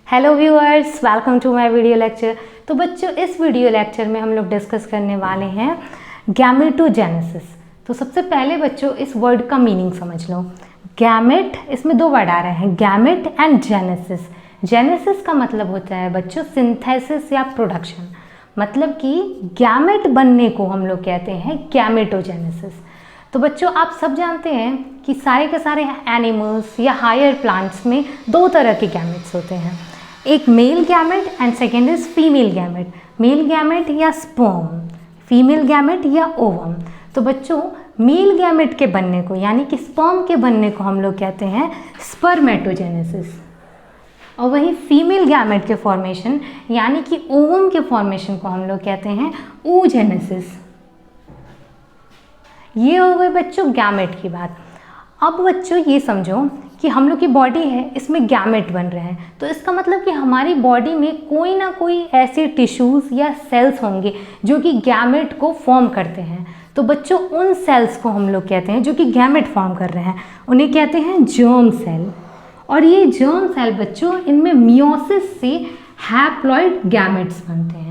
Hello viewers, welcome to my video lecture. तो बच्चों, इस वीडियो लेक्चर में हम लोग डिस्कस करने वाले हैं गैमेटोजेनेसिस। तो सबसे पहले बच्चों इस वर्ड का मीनिंग समझ लो। गैमेट, इसमें दो वर्ड आ रहे हैं, गैमेट एंड जेनेसिस। जेनेसिस का मतलब होता है बच्चों सिंथेसिस या प्रोडक्शन, मतलब कि गैमेट बनने को हम लोग कहते हैं गैमेटोजेनेसिस। तो बच्चों आप सब जानते हैं कि सारे के सारे एनिमल्स या हायर प्लांट्स में दो तरह के गैमेट्स होते हैं, एक male gamete and second is female gamete. Male gamete या स्पर्म, फीमेल गैमेट या ओवम। तो बच्चों मेल गैमेट के बनने को यानी कि स्पर्म के बनने को हम लोग कहते हैं स्पर्मेटोजेनेसिस, और वही फीमेल गैमेट के फॉर्मेशन यानी कि ओवम के फॉर्मेशन को हम लोग कहते हैं oogenesis। ये हो गई बच्चों गैमेट की बात। अब बच्चों ये समझो कि हम लोग की बॉडी है, इसमें गैमेट बन रहे हैं, तो इसका मतलब कि हमारी बॉडी में कोई ना कोई ऐसे टिश्यूज़ या सेल्स होंगे जो कि गैमेट को फॉर्म करते हैं। तो बच्चों उन सेल्स को हम लोग कहते हैं जो कि गैमेट फॉर्म कर रहे हैं, उन्हें कहते हैं जर्म सेल। और ये जर्म सेल बच्चों, इनमें मियोसिस से हैप्लॉइड गैमेट्स बनते हैं।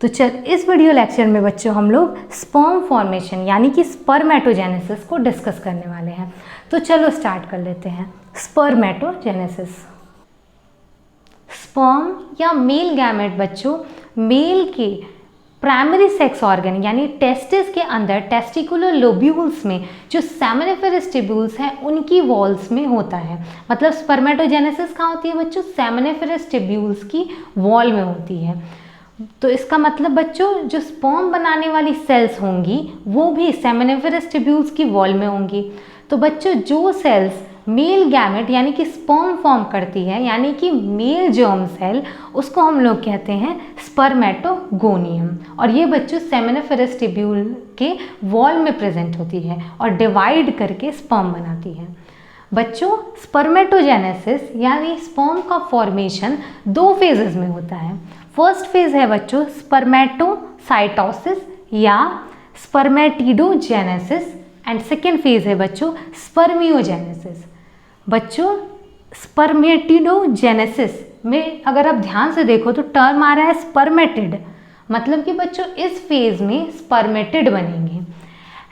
तो चल इस वीडियो लेक्चर में बच्चों हम लोग स्पर्म फॉर्मेशन यानी कि स्पर्मेटोजेनेसिस को डिस्कस करने वाले हैं। तो चलो स्टार्ट कर लेते हैं। स्पर्मेटोजेनेसिस। स्पर्म या मेल गैमेट बच्चों मेल के प्राइमरी सेक्स ऑर्गन यानी टेस्टिस के अंदर टेस्टिकुलर लोब्यूल्स में जो सेमिनिफेरस टिब्यूल्स हैं उनकी वॉल्स में होता है। मतलब स्पर्मेटोजेनेसिस कहाँ होती है बच्चों? सेमिनिफेरस टिब्यूल्स की वॉल में होती है। तो इसका मतलब बच्चों जो स्पर्म बनाने वाली सेल्स होंगी वो भी सेमिनिफेरस टिब्यूल्स की वॉल में होंगी। तो बच्चों जो सेल्स मेल गैमेट यानी कि स्पर्म फॉर्म करती है यानी कि मेल जर्म सेल, उसको हम लोग कहते हैं स्पर्मेटोगोनियम। और ये बच्चों सेमिनिफेरस टिब्यूल के वॉल में प्रेजेंट होती है और डिवाइड करके स्पर्म बनाती है। बच्चों स्पर्मेटोजेनेसिस यानी स्पर्म का फॉर्मेशन दो फेजेस में होता है। फर्स्ट फेज है बच्चों स्पर्मेटोसाइटोसिस या स्पर्मेटिडोजेनेसिस एंड सेकेंड फेज है बच्चों स्पर्मियोजेनेसिस। बच्चों स्पर्मेटिडोजेनेसिस में अगर आप ध्यान से देखो तो टर्म आ रहा है स्पर्मेटिड, मतलब कि बच्चों इस फेज में स्पर्मेटिड बनेंगे।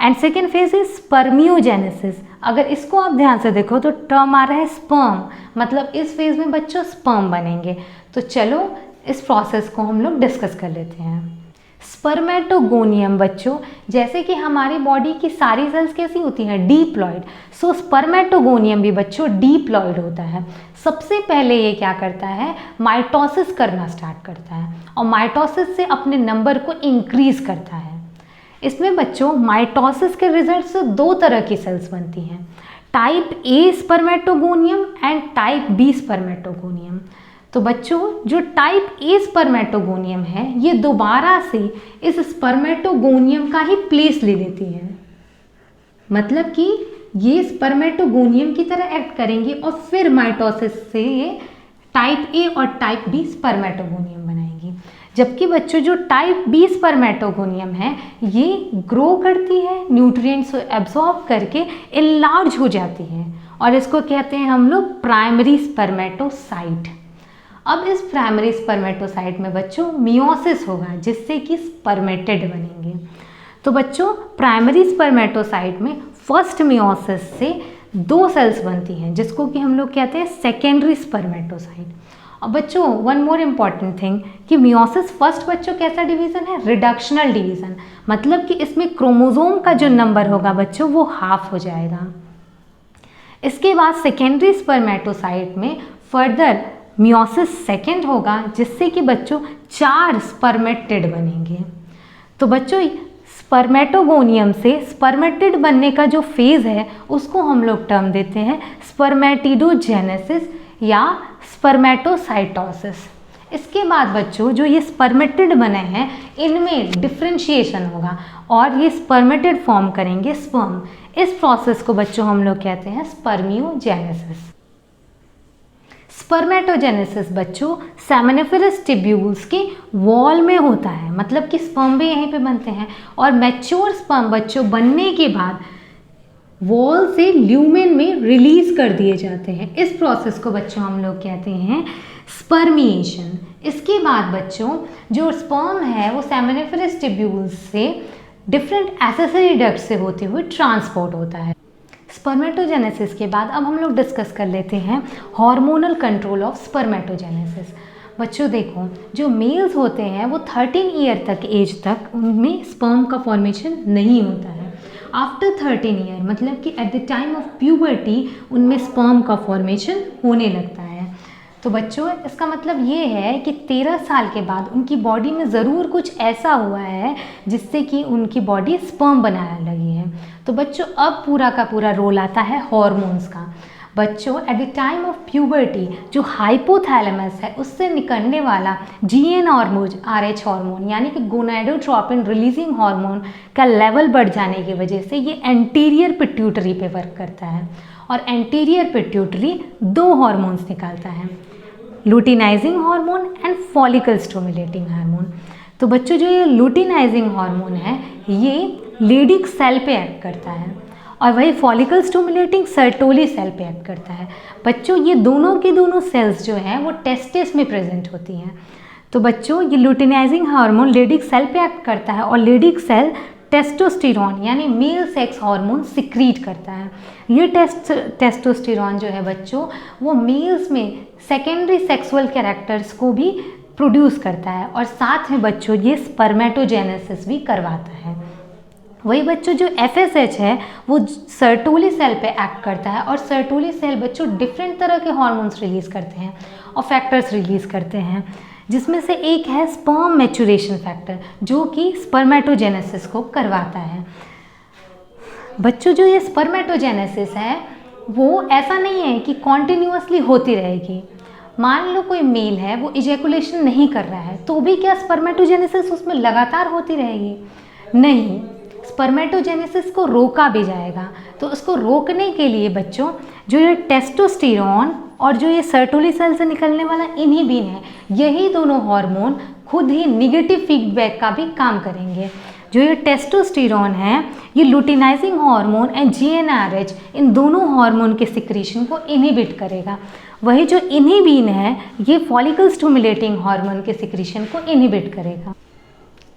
And second phase is spermiogenesis, अगर इसको आप ध्यान से देखो तो टर्म आ रहा है स्पर्म, मतलब इस फेज में बच्चों स्पर्म बनेंगे। तो चलो इस प्रोसेस को हम लोग डिस्कस कर लेते हैं। स्पर्मेटोगोनियम बच्चों, जैसे कि हमारी बॉडी की सारी सेल्स कैसी होती हैं? डीप्लॉइड। सो स्पर्मेटोगोनियम भी बच्चों डीप्लॉइड होता है। सबसे पहले ये क्या करता है? माइटोसिस करना स्टार्ट करता है और माइटोसिस से अपने नंबर को इंक्रीज करता है। इसमें बच्चों माइटोसिस के रिजल्ट से दो तरह की सेल्स बनती हैं, type a spermatogonium and type b spermatogonium. तो बच्चों जो टाइप ए स्पर्मेटोगोनियम है ये दोबारा से इस स्पर्मेटोगोनियम का ही प्लेस ले लेती है, मतलब कि ये स्पर्मेटोगोनियम की तरह एक्ट करेंगे और फिर माइटोसिस से ये टाइप ए और टाइप बी स्पर्मेटोगोनियम बनाएंगी। जबकि बच्चों जो टाइप बी स्पर्मेटोगोनियम है ये ग्रो करती है, न्यूट्रिएंट्स एब्जॉर्ब करके इनलार्ज हो जाती है और इसको कहते हैं हम लोग प्राइमरी स्पर्मेटोसाइट। अब इस प्राइमरी स्पर्मेटोसाइट में बच्चों मियोसिस होगा जिससे कि स्पर्मेटिड बनेंगे। तो बच्चों प्राइमरी स्पर्मेटोसाइट में फर्स्ट मियोसिस से दो सेल्स बनती हैं जिसको कि हम लोग कहते हैं सेकेंडरी स्पर्मेटोसाइट। और बच्चों वन मोर इम्पॉर्टेंट थिंग कि मियोसिस फर्स्ट बच्चों कैसा डिवीज़न है? रिडक्शनल डिवीज़न, मतलब कि इसमें क्रोमोसोम का जो नंबर होगा बच्चों वो हाफ हो जाएगा। इसके बाद सेकेंडरी स्पर्मेटोसाइट में फर्दर मियोसिस सेकेंड होगा जिससे कि बच्चों 4 स्पर्मेटिड बनेंगे। तो बच्चों स्पर्मेटोगोनियम से स्पर्मेटिड बनने का जो फेज़ है उसको हम लोग टर्म देते हैं स्पर्मेटिडोजेनेसिस या स्पर्मेटोसाइटोसिस। इसके बाद बच्चों जो ये स्पर्मेटिड बने हैं इनमें डिफ्रेंशिएशन होगा और ये स्पर्मेटिड फॉर्म करेंगे स्पर्म। इस प्रोसेस को बच्चों हम लोग कहते हैं स्पर्मियोजेनेसिस। स्पर्मेटोजेनेसिस बच्चों सेमिनिफेरस टिब्यूल्स के वॉल में होता है, मतलब कि स्पर्म भी यहीं पे बनते हैं और मैच्योर स्पर्म बच्चों बनने के बाद वॉल से ल्यूमेन में रिलीज कर दिए जाते हैं। इस प्रोसेस को बच्चों हम लोग कहते हैं स्पर्मिएशन। इसके बाद बच्चों जो स्पर्म है वो सेमिनिफरस ट्यूब्यूल्स से डिफरेंट एक्सेसरी डक्ट से होते हुए ट्रांसपोर्ट होता है। स्पर्मेटोजेनेसिस के बाद अब हम लोग डिस्कस कर लेते हैं हार्मोनल कंट्रोल ऑफ स्पर्मेटोजेनेसिस। बच्चों देखो, जो मेल्स होते हैं वो 13 ईयर तक एज तक उनमें स्पर्म का फॉर्मेशन नहीं होता है। आफ्टर 13 ईयर मतलब कि at the time of puberty उनमें स्पर्म का फॉर्मेशन होने लगता है। तो बच्चों इसका मतलब ये है कि 13 साल के बाद उनकी बॉडी में ज़रूर कुछ ऐसा हुआ है जिससे कि उनकी बॉडी स्पर्म बनाने लगी है। तो बच्चों अब पूरा का पूरा रोल आता है हॉर्मोन्स का। बच्चों at the time of puberty जो हाइपोथैलेमस है उससे निकलने वाला GnRH हार्मोन यानी कि गोनाडोट्रोपिन रिलीजिंग हार्मोन का लेवल बढ़ जाने की वजह से ये एंटीरियर पिट्यूटरी पे वर्क करता है। और एंटीरियर पिट्यूटरी 2 हार्मोन्स निकालता है, luteinizing hormone and follicle stimulating hormone. तो बच्चों जो ये लुटिनाइजिंग हार्मोन है ये लेडिक सेल पे एक्ट करता है और वही फॉलिकल स्टिमुलेटिंग सर्टोली सेल पे एक्ट करता है। बच्चों ये दोनों के दोनों सेल्स जो हैं वो टेस्टिस में प्रेजेंट होती हैं। तो बच्चों ये लुटिनाइजिंग हार्मोन लेडिक सेल पे एक्ट करता है और लेडिक सेल टेस्टोस्टेरॉन यानी मेल सेक्स हार्मोन सिक्रीट करता है। ये टेस्टोस्टेरॉन जो है बच्चों वो मेल्स में सेकेंडरी सेक्सुअल कैरेक्टर्स को भी प्रोड्यूस करता है और साथ में बच्चों ये स्पर्मेटोजेनेसिस भी करवाता है। वही बच्चों जो FSH है वो सर्टोली सेल पे एक्ट करता है और सर्टोली सेल बच्चों डिफरेंट तरह के हार्मोन्स रिलीज़ करते हैं और फैक्टर्स रिलीज़ करते हैं, जिसमें से एक है स्पर्म मैच्योरेशन फैक्टर जो कि स्पर्मेटोजेनेसिस को करवाता है। बच्चों जो ये स्पर्मेटोजेनेसिस है वो ऐसा नहीं है कि कॉन्टिन्यूसली होती रहेगी। मान लो कोई मेल है वो इजैकुलेशन नहीं कर रहा है तो भी क्या स्पर्मेटोजेनेसिस उसमें लगातार होती रहेगी? नहीं, स्पर्मेटोजेनेसिस को रोका भी जाएगा। तो उसको रोकने के लिए बच्चों जो ये टेस्टोस्टेरॉन और जो ये सर्टोली सेल से निकलने वाला इन्हिबिन है यही दोनों हार्मोन खुद ही निगेटिव फीडबैक का भी काम करेंगे। जो ये टेस्टोस्टेरॉन है ये लुटिनाइजिंग हार्मोन एंड GnRH इन दोनों हार्मोन के सिक्रीशन को इनहिबिट करेगा। वही जो इन्हिबिन है ये फॉलिकल स्टिमुलेटिंग हार्मोन के सिक्रीशन को इनहिबिट करेगा।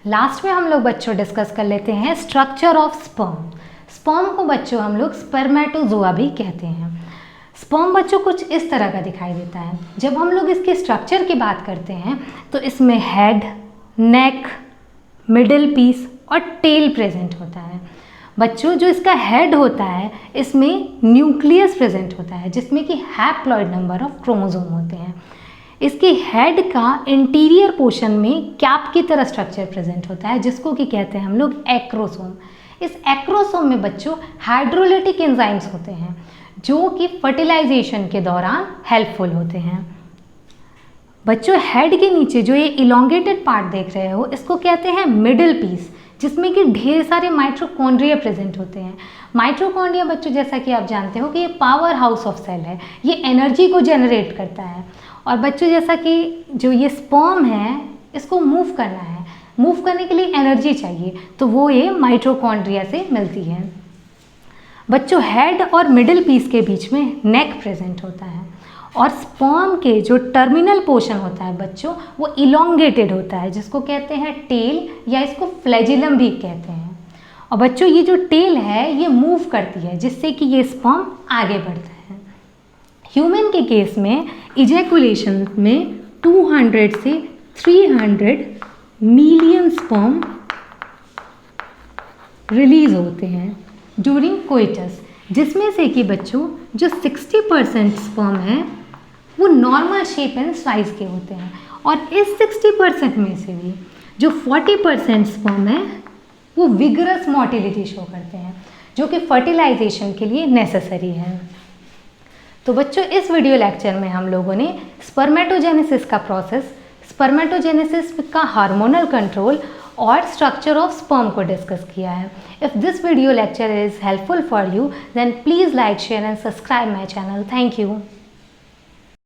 लास्ट में हम लोग बच्चों डिस्कस कर लेते हैं स्ट्रक्चर ऑफ स्पर्म। स्पर्म को बच्चों हम लोग स्पर्मेटोजोआ भी कहते हैं। स्पर्म बच्चों कुछ इस तरह का दिखाई देता है। जब हम लोग इसके स्ट्रक्चर की बात करते हैं तो इसमें हेड, नेक, मिडिल पीस और टेल प्रेजेंट होता है। बच्चों जो इसका हेड होता है इसमें न्यूक्लियस प्रेजेंट होता है जिसमें कि हैप्लॉइड नंबर ऑफ क्रोमोसोम होते हैं। इसके हेड का इंटीरियर पोर्शन में कैप की तरह स्ट्रक्चर प्रेजेंट होता है जिसको कि कहते हैं हम लोग एक्रोसोम। इस एक्रोसोम में बच्चों हाइड्रोलिटिक एंजाइम्स होते हैं जो कि फर्टिलाइजेशन के दौरान हेल्पफुल होते हैं। बच्चों हेड के नीचे जो ये इलोंगेटेड पार्ट देख रहे हो इसको कहते हैं मिडिल पीस जिसमें कि ढेर सारे माइटोकॉन्ड्रिया प्रेजेंट होते हैं। माइटोकॉन्ड्रिया बच्चों जैसा कि आप जानते हो कि ये पावर हाउस ऑफ सेल है, ये एनर्जी को जनरेट करता है। और बच्चों जैसा कि जो ये स्पर्म है इसको मूव करना है, मूव करने के लिए एनर्जी चाहिए तो वो ये माइटोकॉन्ड्रिया से मिलती है। बच्चों हेड और मिडिल पीस के बीच में नेक प्रेजेंट होता है और स्पर्म के जो टर्मिनल पोर्शन होता है बच्चों वो इलोंगेटेड होता है जिसको कहते हैं टेल या इसको फ्लैजिलम भी कहते हैं। और बच्चों ये जो टेल है ये मूव करती है जिससे कि ये स्पर्म आगे बढ़ता है। ह्यूमन के केस में इजैकुलेशन में 200 से 300 मिलियन स्पर्म रिलीज होते हैं ड्यूरिंग कोइटस, जिसमें से कि बच्चों जो 60% स्पर्म है वो नॉर्मल शेप एंड साइज के होते हैं और इस 60% में से भी जो 40% स्पर्म है वो विगरस मोटिलिटी शो करते हैं जो कि फर्टिलाइजेशन के लिए नेसेसरी है। तो बच्चों इस वीडियो लेक्चर में हम लोगों ने स्पर्मेटोजेनेसिस का प्रोसेस, स्पर्मेटोजेनेसिस का हार्मोनल कंट्रोल और स्ट्रक्चर ऑफ स्पर्म को डिस्कस किया है। If this video lecture is helpful for you then please like, share and subscribe my channel. Thank you.